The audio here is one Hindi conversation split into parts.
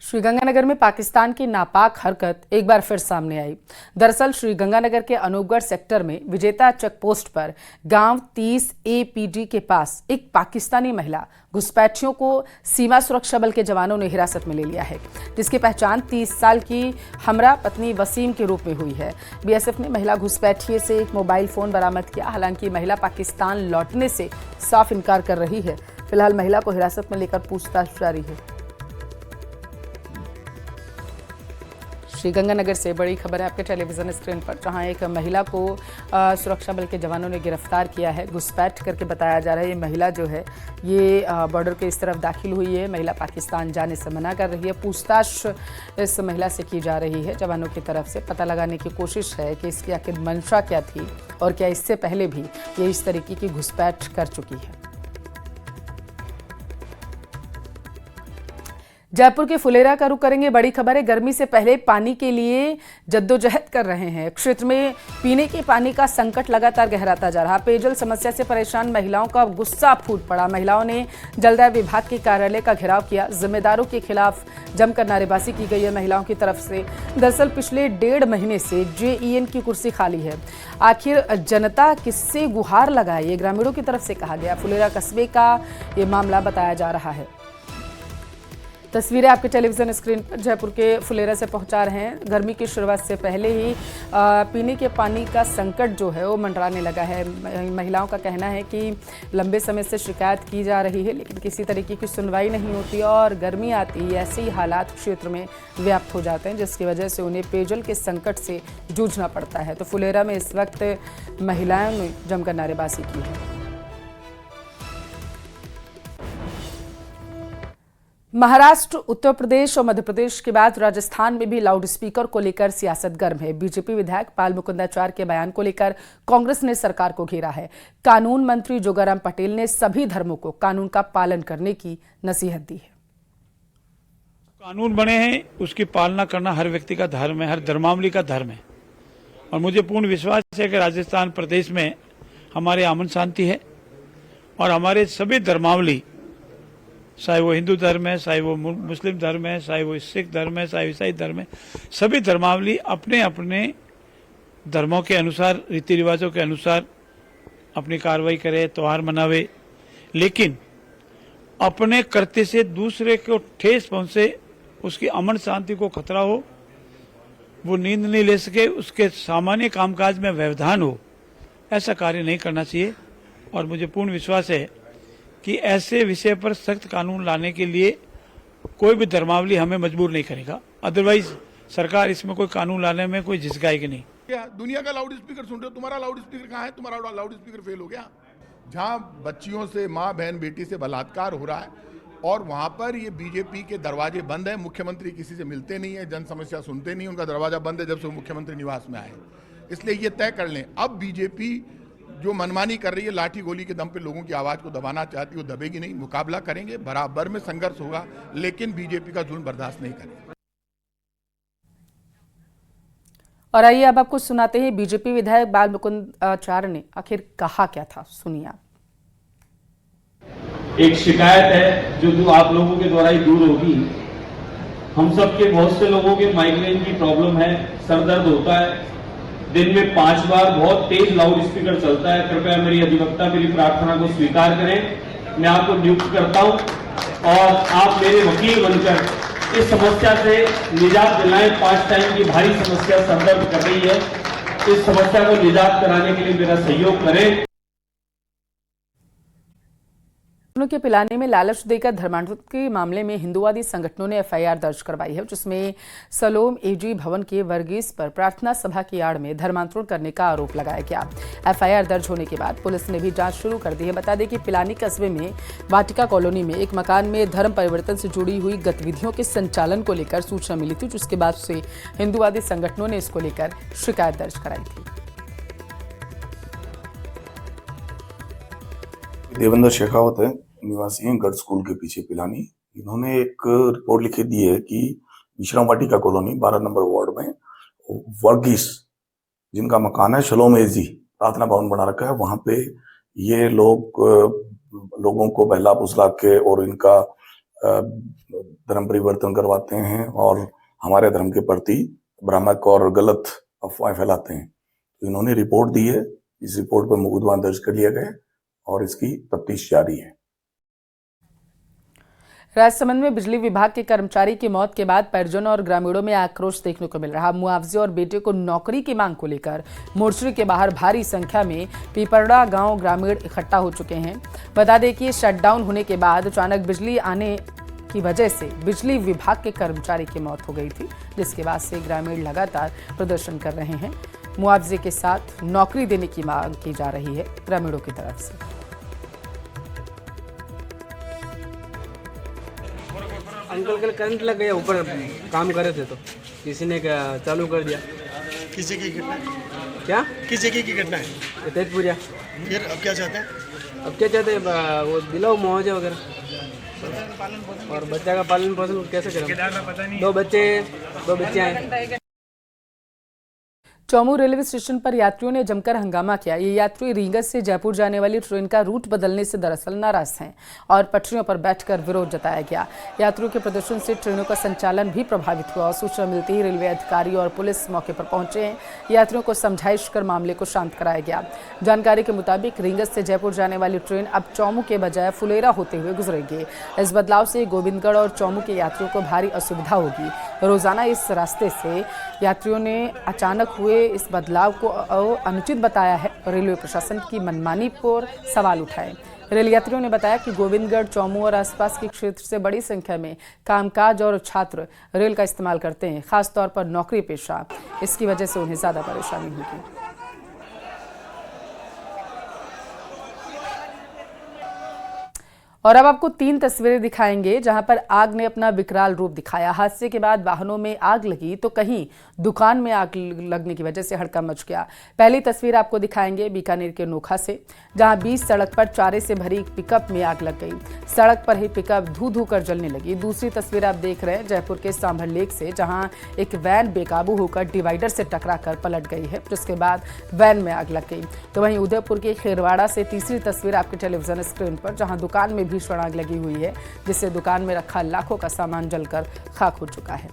श्रीगंगानगर में पाकिस्तान की नापाक हरकत एक बार फिर सामने आई। दरअसल श्रीगंगानगर के अनूपगढ़ सेक्टर में विजेता चेक पोस्ट पर गांव 30 APD के पास एक पाकिस्तानी महिला घुसपैठियों को सीमा सुरक्षा बल के जवानों ने हिरासत में ले लिया है, जिसकी पहचान 30 साल की हमरा पत्नी वसीम के रूप में हुई है। BSF ने महिला घुसपैठिए से एक मोबाइल फोन बरामद किया। हालांकि महिला पाकिस्तान लौटने से साफ इनकार कर रही है। फिलहाल महिला को हिरासत में लेकर पूछताछ जारी है। श्रीगंगानगर से बड़ी खबर है आपके टेलीविजन स्क्रीन पर, जहां एक महिला को सुरक्षा बल के जवानों ने गिरफ्तार किया है। घुसपैठ करके बताया जा रहा है ये महिला जो है ये बॉर्डर के इस तरफ दाखिल हुई है। महिला पाकिस्तान जाने से मना कर रही है। पूछताछ इस महिला से की जा रही है। जवानों की तरफ से पता लगाने की कोशिश है कि इसकी आखिर मंशा क्या थी और क्या इससे पहले भी ये इस तरीके की घुसपैठ कर चुकी है। जयपुर के फुलेरा का रुख करेंगे। बड़ी खबर है, गर्मी से पहले पानी के लिए जद्दोजहद कर रहे हैं। क्षेत्र में पीने के पानी का संकट लगातार गहराता जा रहा। पेयजल समस्या से परेशान महिलाओं का गुस्सा फूट पड़ा। महिलाओं ने जलदाय विभाग के कार्यालय का घेराव किया। जिम्मेदारों के खिलाफ जमकर नारेबाजी की गई है महिलाओं की तरफ से। दरअसल पिछले 1.5 महीने से JEN की कुर्सी खाली है। आखिर जनता किससे गुहार लगाए, ये ग्रामीणों की तरफ से कहा गया। फुलेरा कस्बे का ये मामला बताया जा रहा है। तस्वीरें आपके टेलीविजन स्क्रीन पर जयपुर के फुलेरा से पहुंचा रहे हैं। गर्मी की शुरुआत से पहले ही पीने के पानी का संकट जो है वो मंडराने लगा है। महिलाओं का कहना है कि लंबे समय से शिकायत की जा रही है, लेकिन किसी तरीके की सुनवाई नहीं होती और गर्मी आती है ऐसे ही हालात क्षेत्र में व्याप्त हो जाते हैं, जिसकी वजह से उन्हें पेयजल के संकट से जूझना पड़ता है। तो फुलेरा में इस वक्त महिलाओं ने जमकर नारेबाजी की है। महाराष्ट्र, उत्तर प्रदेश और मध्य प्रदेश के बाद राजस्थान में भी लाउड स्पीकर को लेकर सियासत गर्म है। बीजेपी विधायक पाल मुकुंदाचार्य के बयान को लेकर कांग्रेस ने सरकार को घेरा है। कानून मंत्री जोगाराम पटेल ने सभी धर्मों को कानून का पालन करने की नसीहत दी है। कानून बने हैं, उसकी पालना करना हर व्यक्ति का धर्म है, हर धर्मावली का धर्म है। और मुझे पूर्ण विश्वास है कि राजस्थान प्रदेश में हमारे अमन शांति है और हमारे सभी धर्मावली, चाहे वो हिंदू धर्म है, चाहे वो मुस्लिम धर्म है, चाहे वो सिख धर्म है, चाहे ईसाई धर्म है, सभी धर्मावली अपने अपने धर्मों के अनुसार, रीति रिवाजों के अनुसार अपनी कार्रवाई करे, त्योहार मनावे, लेकिन अपने कृत्य से दूसरे को ठेस पहुंचे, उसकी अमन शांति को खतरा हो, वो नींद नहीं ले सके, उसके सामान्य कामकाज में व्यवधान हो, ऐसा कार्य नहीं करना चाहिए। और मुझे पूर्ण विश्वास है कि ऐसे विषय पर सख्त कानून लाने के लिए कोई भी धर्मावली हमें मजबूर नहीं करेगा। अदरवाइज सरकार इसमें कोई कानून लाने में कोई झिझकाएगी नहीं। क्या दुनिया का लाउड स्पीकर सुन रहे हो? तुम्हारा लाउड स्पीकर कहाँ है? तुम्हारा लाउड स्पीकर फेल हो गया। जहाँ बच्चियों से, माँ बहन बेटी से बलात्कार हो रहा है और वहां पर ये बीजेपी के दरवाजे बंद है। मुख्यमंत्री किसी से मिलते नहीं है, जन समस्या सुनते नहीं, उनका दरवाजा बंद है जब से मुख्यमंत्री निवास में आए। इसलिए ये तय कर लें, अब बीजेपी जो मनमानी कर रही है, लाठी गोली के दम पे लोगों की आवाज को दबाना चाहती है, वो दबेगी नहीं। मुकाबला करेंगे, बराबर में संघर्ष होगा, लेकिन बीजेपी का जुल्म बर्दाश्त नहीं करेंगे। और आइए अब आपको सुनाते हैं बीजेपी विधायक बाल मुकुंदाचार्य ने आखिर कहा क्या था, सुनिए आप। एक शिकायत है जो आप लोगों के द्वारा ही दूर होगी। हम सबके, बहुत से लोगों के माइग्रेन की प्रॉब्लम है, सर दर्द होता है, दिन में 5 बार बहुत तेज लाउड स्पीकर चलता है। कृपया मेरी अधिवक्ता मेरी प्रार्थना को स्वीकार करें। मैं आपको नियुक्त करता हूं और आप मेरे वकील बनकर इस समस्या से निजात दिलाएं। 5 टाइम की भारी समस्या सर दर्द कर रही है, इस समस्या को निजात कराने के लिए मेरा सहयोग करें। के पिलाने में लालच देकर धर्मांतरण के मामले में हिंदुवादी संगठनों ने FIR दर्ज करवाई है, जिसमें सलोम AG भवन के वर्गीस पर प्रार्थना सभा की आड़ में धर्मांतरण करने का आरोप लगाया गया। FIR दर्ज होने के बाद पुलिस ने भी जांच शुरू कर दी है। बता दें कि पिलानी कस्बे में वाटिका कॉलोनी में एक मकान में धर्म परिवर्तन से जुड़ी हुई गतिविधियों के संचालन को लेकर सूचना मिली थी, जिसके बाद से हिंदुवादी संगठनों ने इसको लेकर शिकायत दर्ज कराई थी। देवेंद्र शेखावत है, निवासी हैं गर्ल्स स्कूल के पीछे पिलानी। इन्होंने एक रिपोर्ट लिखी दी है कि विश्राम वाटिका कॉलोनी 12 नंबर वार्ड में वर्गीस, जिनका मकान है शलोम एजी प्रार्थना भवन बना रखा है, वहां पे ये लोगों को बहला फुसला के और इनका धर्म परिवर्तन करवाते हैं और हमारे धर्म के प्रति भ्रामक और गलत अफवाहें फैलाते हैं। तो इन्होंने रिपोर्ट दी है, इस रिपोर्ट पर मुकदमा दर्ज कर लिया गया और इसकी तफ्तीश जारी है। राजसमंद में बिजली विभाग के कर्मचारी की मौत के बाद परिजनों और ग्रामीणों में आक्रोश देखने को मिल रहा। मुआवजे और बेटे को नौकरी की मांग को लेकर मोर्चे के बाहर भारी संख्या में पीपरड़ा गांव ग्रामीण इकट्ठा हो चुके हैं। बता दें कि शटडाउन होने के बाद अचानक बिजली आने की वजह से बिजली विभाग के कर्मचारी की मौत हो गई थी, जिसके बाद से ग्रामीण लगातार प्रदर्शन कर रहे हैं। मुआवजे के साथ नौकरी देने की मांग की जा रही है ग्रामीणों की तरफ से। अंकल कल करंट लग गया, ऊपर काम कर रहे थे तो किसी ने चालू कर दिया। किस जगह की घटना है? क्या किस जगह की घटना है? तेजपुरिया। फिर अब क्या चाहते हैं? अब क्या चाहते हैं, वो दिलाओ मुआवजा वगैरह और बच्चा का पालन पोषण कैसे करें। दो बच्चे हैं। चौमू रेलवे स्टेशन पर यात्रियों ने जमकर हंगामा किया। ये यात्री रींगत से जयपुर जाने वाली ट्रेन का रूट बदलने से दरअसल नाराज हैं और पटरियों पर बैठकर विरोध जताया गया। यात्रियों के प्रदर्शन से ट्रेनों का संचालन भी प्रभावित हुआ और सूचना मिलते ही रेलवे अधिकारी और पुलिस मौके पर पहुंचे हैं। यात्रियों को समझाइश कर मामले को शांत कराया गया। जानकारी के मुताबिक रींगत से जयपुर जाने वाली ट्रेन अब चौमू के बजाय फुलेरा होते हुए गुजरेगी। इस बदलाव से गोविंदगढ़ और चौमू के यात्रियों को भारी असुविधा होगी। रोजाना इस रास्ते से यात्रियों ने अचानक हुए इस बदलाव को अनुचित बताया है और रेलवे प्रशासन की मनमानी पर सवाल उठाए। रेल यात्रियों ने बताया कि गोविंदगढ़, चौमू और आसपास के क्षेत्र से बड़ी संख्या में कामकाज और छात्र रेल का इस्तेमाल करते हैं, खासतौर पर नौकरी पेशा। इसकी वजह से उन्हें ज्यादा परेशानी होगी। और अब आपको 3 तस्वीरें दिखाएंगे जहां पर आग ने अपना विकराल रूप दिखाया। हादसे के बाद वाहनों में आग लगी तो कहीं दुकान में आग लगने की वजह से हड़कंप मच गया। पहली तस्वीर आपको दिखाएंगे बीकानेर के नोखा से, जहां बीच सड़क पर चारे से भरी एक पिकअप में आग लग गई। सड़क पर ही पिकअप धू धू कर जलने लगी। दूसरी तस्वीर आप देख रहे हैं जयपुर के सांभर लेक से, जहां एक वैन बेकाबू होकर डिवाइडर से टकराकर पलट गई है, जिसके बाद वैन में आग लग गई। तो वहीं उदयपुर के खेरवाड़ा से तीसरी तस्वीर आपके टेलीविजन स्क्रीन पर, जहां दुकान में भीषण आग लगी हुई है, जिससे दुकान में रखा लाखों का सामान जलकर खाक हो चुका है।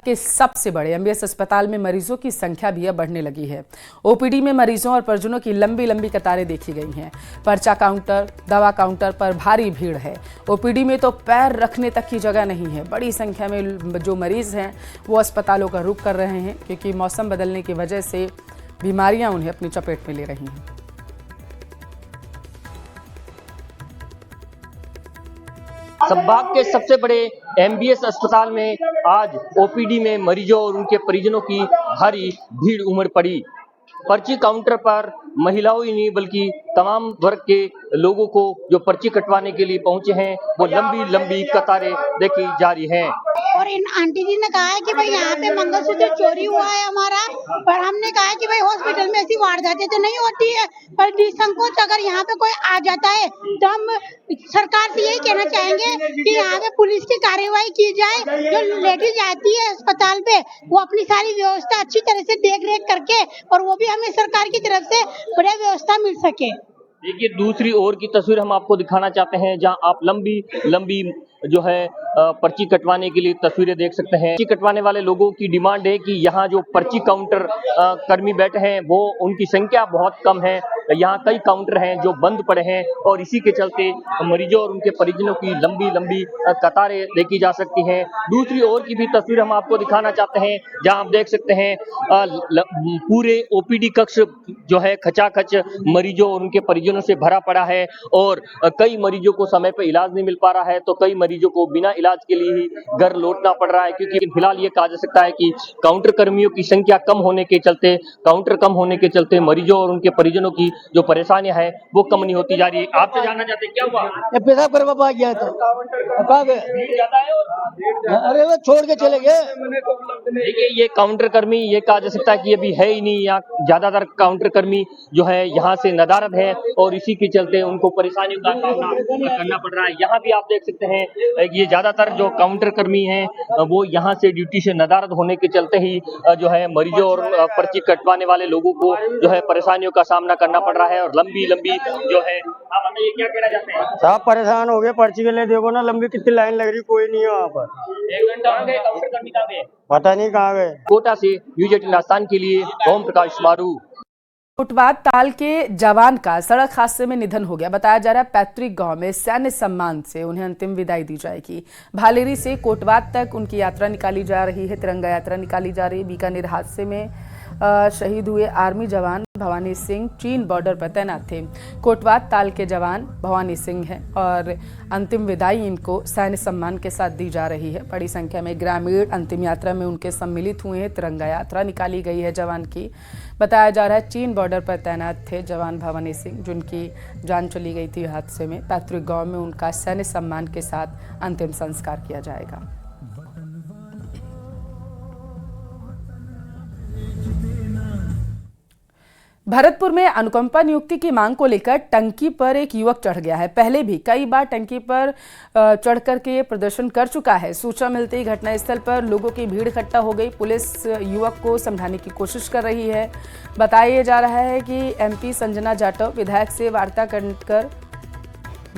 के सबसे बड़े एमबीएस अस्पताल में मरीजों की संख्या भी अब बढ़ने लगी है। ओपीडी में मरीजों और परिजनों की लंबी लंबी कतारें देखी गई हैं। पर्चा काउंटर, दवा काउंटर पर भारी भीड़ है। ओपीडी में तो पैर रखने तक की जगह नहीं है। बड़ी संख्या में जो मरीज हैं वो अस्पतालों का रुख कर रहे हैं, क्योंकि मौसम बदलने की वजह से बीमारियां उन्हें अपनी चपेट में ले रही हैं। संभाग के सबसे बड़े एमबीएस अस्पताल में आज ओपीडी में मरीजों और उनके परिजनों की भारी भीड़ उमड़ पड़ी। पर्ची काउंटर पर महिलाओं ही नहीं बल्कि तमाम वर्ग के लोगों को जो पर्ची कटवाने के लिए पहुंचे हैं, वो लंबी लंबी कतारें देखी जा रही हैं। और इन आंटी जी ने कहा है कि भाई यहाँ पे मंगलसूत्र चोरी हुआ है हमारा, पर हमने कहा है कि भाई हॉस्पिटल में ऐसी वारदातें तो नहीं होती है, पर निसंकोच अगर यहाँ पे कोई आ जाता है तो हम सरकार से यही कहना चाहेंगे कि यहाँ पे पुलिस की कार्यवाही की जाए। जो लेडीज आती है अस्पताल पे वो अपनी सारी व्यवस्था अच्छी तरह से देख रेख करके, और वो भी हमें सरकार की तरफ से बढ़िया व्यवस्था मिल सके। देखिए दूसरी ओर की तस्वीर हम आपको दिखाना चाहते हैं, जहां आप लंबी लंबी जो है पर्ची कटवाने के लिए तस्वीरें देख सकते हैं। पर्ची कटवाने वाले लोगों की डिमांड है कि यहाँ जो पर्ची काउंटर कर्मी बैठे हैं वो उनकी संख्या बहुत कम है। यहाँ कई काउंटर हैं जो बंद पड़े हैं और इसी के चलते मरीजों और उनके परिजनों की लंबी लंबी कतारें देखी जा सकती हैं। दूसरी ओर की भी तस्वीर हम आपको दिखाना चाहते हैं, जहाँ आप देख सकते हैं पूरे ओपीडी कक्ष जो है खचाखच मरीजों और उनके परिजनों से भरा पड़ा है और कई मरीजों को समय पर इलाज नहीं मिल पा रहा है, तो कई मरीजों को बिना इलाज के लिए ही घर लौटना पड़ रहा है। क्योंकि फिलहाल ये कहा जा सकता है कि काउंटर कर्मियों की संख्या कम होने के चलते मरीजों और उनके परिजनों की जो परेशानियां हैं वो कम नहीं होती जा रही है। आपसे जानना चाहते हैं क्या हुआ? पेशाब करवा पा गया था, अरे वो छोड़ के चले गए। देखिए ये काउंटर कर्मी, ये कहा जा सकता है कि अभी है ही नहीं। यहाँ ज्यादातर काउंटर कर्मी जो है यहाँ से नदारद है और इसी के चलते उनको परेशानियों का सामना करना पड़ रहा है। यहाँ भी आप देख सकते हैं ये ज्यादातर जो काउंटर कर्मी हैं वो यहाँ से ड्यूटी से नदारद होने के चलते ही जो है मरीजों और पर्ची कटवाने वाले लोगों को जो है परेशानियों का सामना करना पड़ रहा है और लंबी लंबी जो है। आप बताइए क्या कहना चाहते हैं? साहब परेशान हो गए पर्ची के लिए, देखो ना लंबी कितनी लाइन लग रही, कोई नहीं है वहाँ पर। 1 घंटा हो गया, काउंटर कर्मी कहाँ गए? पता नहीं कहाँ गए। कोटा से न्यूज 18 आसान के लिए ओम प्रकाश मारू। कोटवाद ताल के जवान का सड़क हादसे में निधन हो गया। बताया जा रहा है पैतृक गांव में सैन्य सम्मान से उन्हें अंतिम विदाई दी जाएगी। भालेरी से कोटवाद तक उनकी यात्रा निकाली जा रही है, तिरंगा यात्रा निकाली जा रही है। बीकानेर हादसे में शहीद हुए आर्मी जवान भवानी सिंह चीन बॉर्डर पर तैनात थे। कोटवाद ताल के जवान भवानी सिंह हैं और अंतिम विदाई इनको सैन्य सम्मान के साथ दी जा रही है। बड़ी संख्या में ग्रामीण अंतिम यात्रा में उनके सम्मिलित हुए हैं। तिरंगा यात्रा निकाली गई है जवान की। बताया जा रहा है चीन बॉर्डर पर तैनात थे जवान भवानी सिंह, जिनकी जान चली गई थी हादसे में। पैतृक गांव में उनका सैन्य सम्मान के साथ अंतिम संस्कार किया जाएगा। भरतपुर में अनुकंपा नियुक्ति की मांग को लेकर टंकी पर एक युवक चढ़ गया है। पहले भी कई बार टंकी पर चढ़ करके प्रदर्शन कर चुका है। सूचना मिलते ही घटनास्थल पर लोगों की भीड़ इकट्ठा हो गई। पुलिस युवक को समझाने की कोशिश कर रही है। बताया जा रहा है कि एमपी संजना जाटव विधायक से वार्ता कर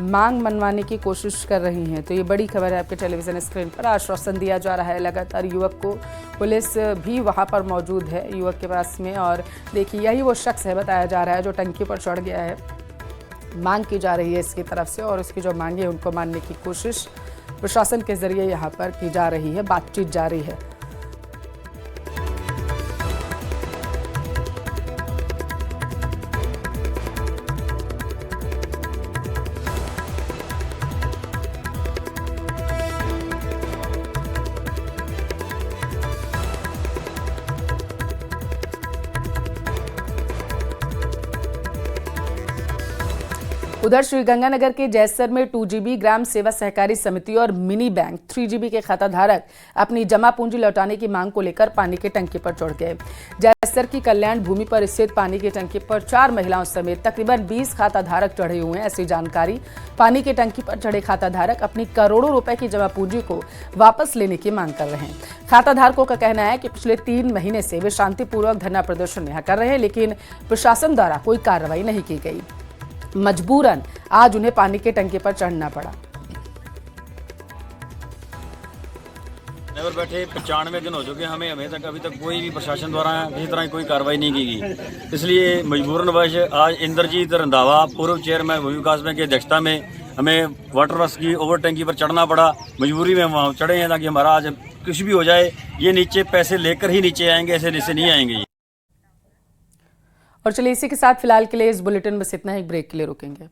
मांग मनवाने की कोशिश कर रही हैं। तो ये बड़ी खबर है। आपके टेलीविजन स्क्रीन पर आश्वासन दिया जा रहा है लगातार युवक को। पुलिस भी वहां पर मौजूद है युवक के पास में। और देखिए यही वो शख्स है, बताया जा रहा है, जो टंकी पर चढ़ गया है। मांग की जा रही है इसकी तरफ से और उसकी जो मांगे उनको मानने की कोशिश प्रशासन के जरिए यहाँ पर की जा रही है। बातचीत जारी है। उधर श्रीगंगानगर के जैसर में 2GB ग्राम सेवा सहकारी समिति और मिनी बैंक 3GB के खाताधारक अपनी जमा पूंजी लौटाने की मांग को लेकर पानी की टंकी पर चढ़ गए। जैसर की कल्याण भूमि पर स्थित पानी की टंकी पर 4 महिलाओं समेत तकरीबन 20 खाताधारक चढ़े हुए हैं। ऐसी जानकारी। पानी की टंकी पर चढ़े खाताधारक अपनी करोड़ों रुपए की जमा पूंजी को वापस लेने की मांग कर रहे हैं। खाताधारकों का कहना है कि पिछले 3 महीने से वे शांतिपूर्वक धरना प्रदर्शन यहाँ कर रहे हैं, लेकिन प्रशासन द्वारा कोई कार्रवाई नहीं की गई। मजबूरन आज उन्हें पानी की टंकी पर चढ़ना पड़ा। बैठे 95 दिन हो चुके हमें अभी तक कोई भी प्रशासन द्वारा किसी तरह की कोई कार्रवाई नहीं की गई। इसलिए मजबूरनवश आज इंद्रजीत रंधावा पूर्व चेयरमैन भूमि विकास बैंक की अध्यक्षता में हमें वाटर वर्क्स की ओवर टैंकी पर चढ़ना पड़ा। मजबूरी में वहाँ चढ़े हैं ताकि हमारा आज कुछ भी हो जाए, ये नीचे पैसे लेकर ही नीचे आएंगे, ऐसे नीचे नहीं आएंगे। और चलिए इसी के साथ फिलहाल के लिए इस बुलेटिन में बस इतना ही। ब्रेक के लिए रुकेंगे।